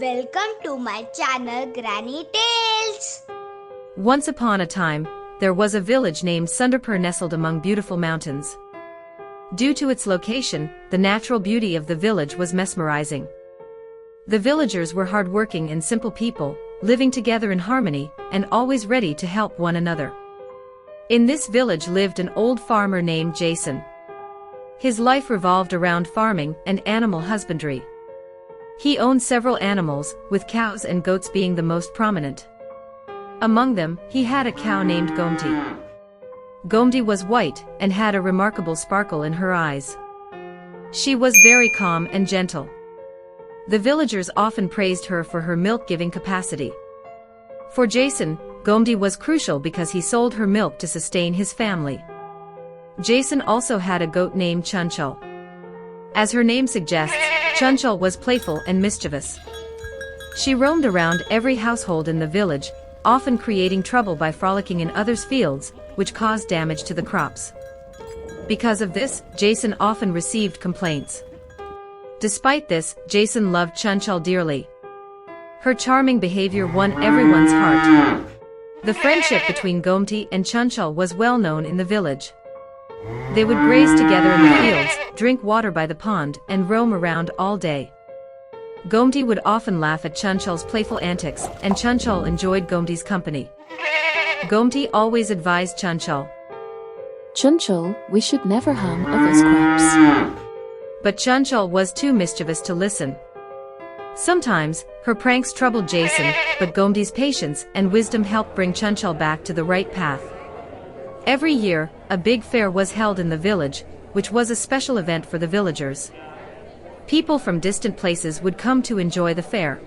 Welcome to my channel Granny Tales. Once upon a time, there was a village named Sundarpur nestled among beautiful mountains. Due to its location, the natural beauty of the village was mesmerizing. The villagers were hardworking and simple people, living together in harmony, and always ready to help one another. In this village lived an old farmer named Jason. His life revolved around farming and animal husbandry. He owned several animals, with cows and goats being the most prominent. Among them, he had a cow named Gomati. Gomati was white and had a remarkable sparkle in her eyes. She was very calm and gentle. The villagers often praised her for her milk-giving capacity. For Jason, Gomati was crucial because he sold her milk to sustain his family. Jason also had a goat named Chunchul. As her name suggests, Chunchul was playful and mischievous. She roamed around every household in the village, often creating trouble by frolicking in others' fields, which caused damage to the crops. Because of this, Jason often received complaints. Despite this, Jason loved Chunchul dearly. Her charming behavior won everyone's heart. The friendship between Gomati and Chunchul was well known in the village. They would graze together in the fields, drink water by the pond, and roam around all day. Gomati would often laugh at Chunchul's playful antics, and Chunchul enjoyed Gomati's company. Gomati always advised Chunchul. Chunchul, we should never harm others' crops. But Chunchul was too mischievous to listen. Sometimes, her pranks troubled Jason, but Gomati's patience and wisdom helped bring Chunchul back to the right path. Every year, a big fair was held in the village, which was a special event for the villagers. People from distant places would come to enjoy the fair.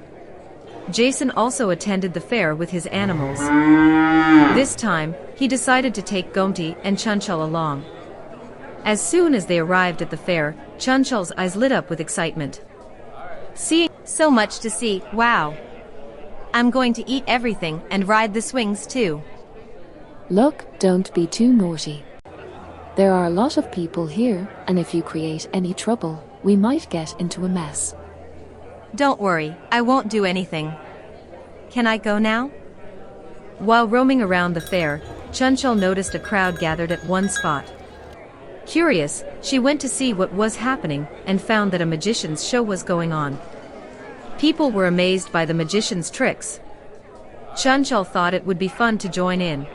Jason also attended the fair with his animals. This time, he decided to take Gomati and Chunchul along. As soon as they arrived at the fair, Chunchul's eyes lit up with excitement. Seeing so much to see, wow! I'm going to eat everything and ride the swings too. Look, don't be too naughty. There are a lot of people here, and if you create any trouble, we might get into a mess. Don't worry, I won't do anything. Can I go now? While roaming around the fair, Chunchul noticed a crowd gathered at one spot. Curious, she went to see what was happening and found that a magician's show was going on. People were amazed by the magician's tricks. Chunchul thought it would be fun to join in.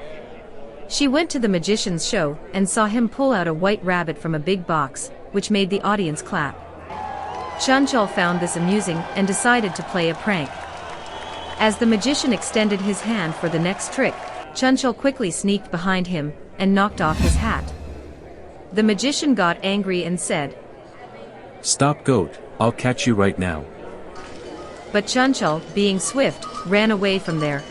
She went to the magician's show and saw him pull out a white rabbit from a big box, which made the audience clap. Chunchul found this amusing and decided to play a prank. As the magician extended his hand for the next trick, Chunchul quickly sneaked behind him and knocked off his hat. The magician got angry and said, "Stop, goat, I'll catch you right now." But Chunchul, being swift, ran away from there.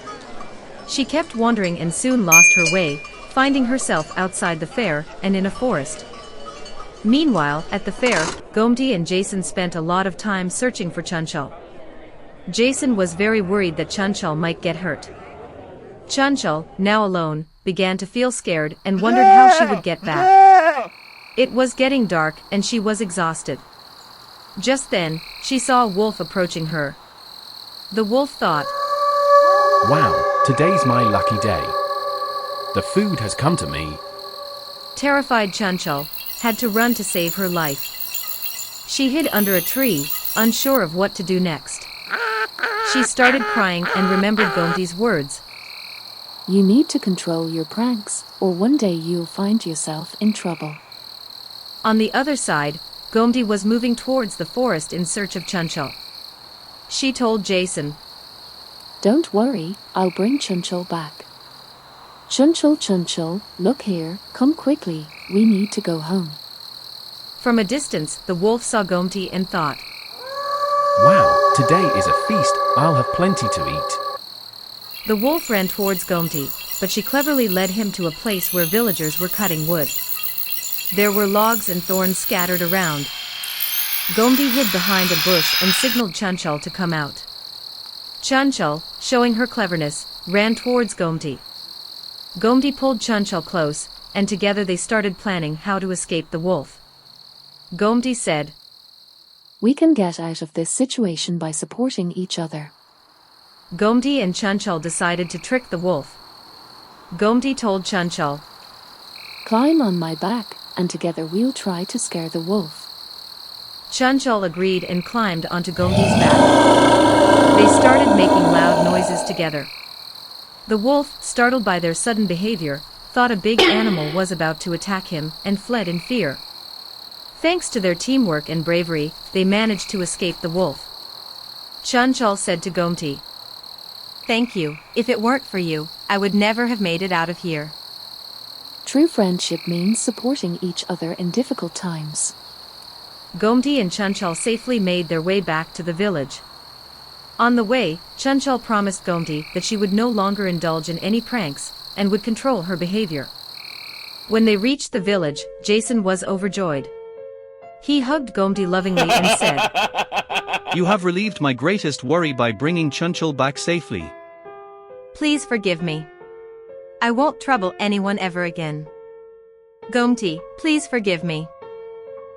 She kept wandering and soon lost her way, finding herself outside the fair and in a forest. Meanwhile, at the fair, Gomati and Jason spent a lot of time searching for Chunchul. Jason was very worried that Chunchul might get hurt. Chunchul, now alone, began to feel scared and wondered how she would get back. It was getting dark and she was exhausted. Just then, she saw a wolf approaching her. The wolf thought, "Wow, today's my lucky day. The food has come to me." Terrified Chunchul had to run to save her life. She hid under a tree, unsure of what to do next. She started crying and remembered Gomati's words. You need to control your pranks, or one day you'll find yourself in trouble. On the other side, Gomati was moving towards the forest in search of Chunchul. She told Jason, Don't worry, I'll bring Chunchul back. Chunchul, Chunchul, look here, come quickly, we need to go home. From a distance, the wolf saw Gomati and thought, Wow, today is a feast, I'll have plenty to eat. The wolf ran towards Gomati, but she cleverly led him to a place where villagers were cutting wood. There were logs and thorns scattered around. Gomati hid behind a bush and signaled Chunchul to come out. Chunchul, showing her cleverness, ran towards Gomati. Gomati pulled Chunchul close, and together they started planning how to escape the wolf. Gomati said, We can get out of this situation by supporting each other. Gomati and Chanchal decided to trick the wolf. Gomati told Chanchal, Climb on my back, and together we'll try to scare the wolf. Chanchal agreed and climbed onto Gomati's back. They started making loud noises together. The wolf, startled by their sudden behavior, thought a big animal was about to attack him and fled in fear. Thanks to their teamwork and bravery, they managed to escape the wolf. Chanchal said to Gomati, Thank you. If it weren't for you, I would never have made it out of here. True friendship means supporting each other in difficult times. Gomati and Chanchal safely made their way back to the village. On the way, Chanchal promised Gomati that she would no longer indulge in any pranks and would control her behavior. When they reached the village, Jason was overjoyed. He hugged Gomati lovingly and said, You have relieved my greatest worry by bringing Chanchal back safely. Please forgive me. I won't trouble anyone ever again. Gomati, please forgive me.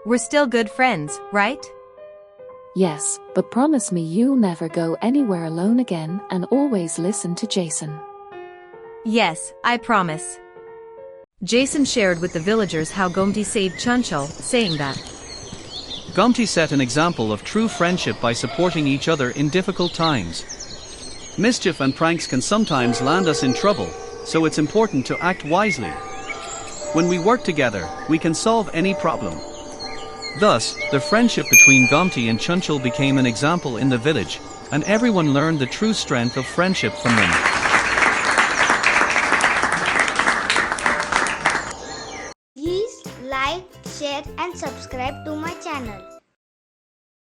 We're still good friends, right? Yes, but promise me you'll never go anywhere alone again and always listen to Jason. Yes, I promise. Jason shared with the villagers how Gomati saved Chanchal, saying that Gomati set an example of true friendship by supporting each other in difficult times. Mischief and pranks can sometimes land us in trouble, so it's important to act wisely. When we work together, we can solve any problem. Thus, the friendship between Gomati and Chanchal became an example in the village, and everyone learned the true strength of friendship from them.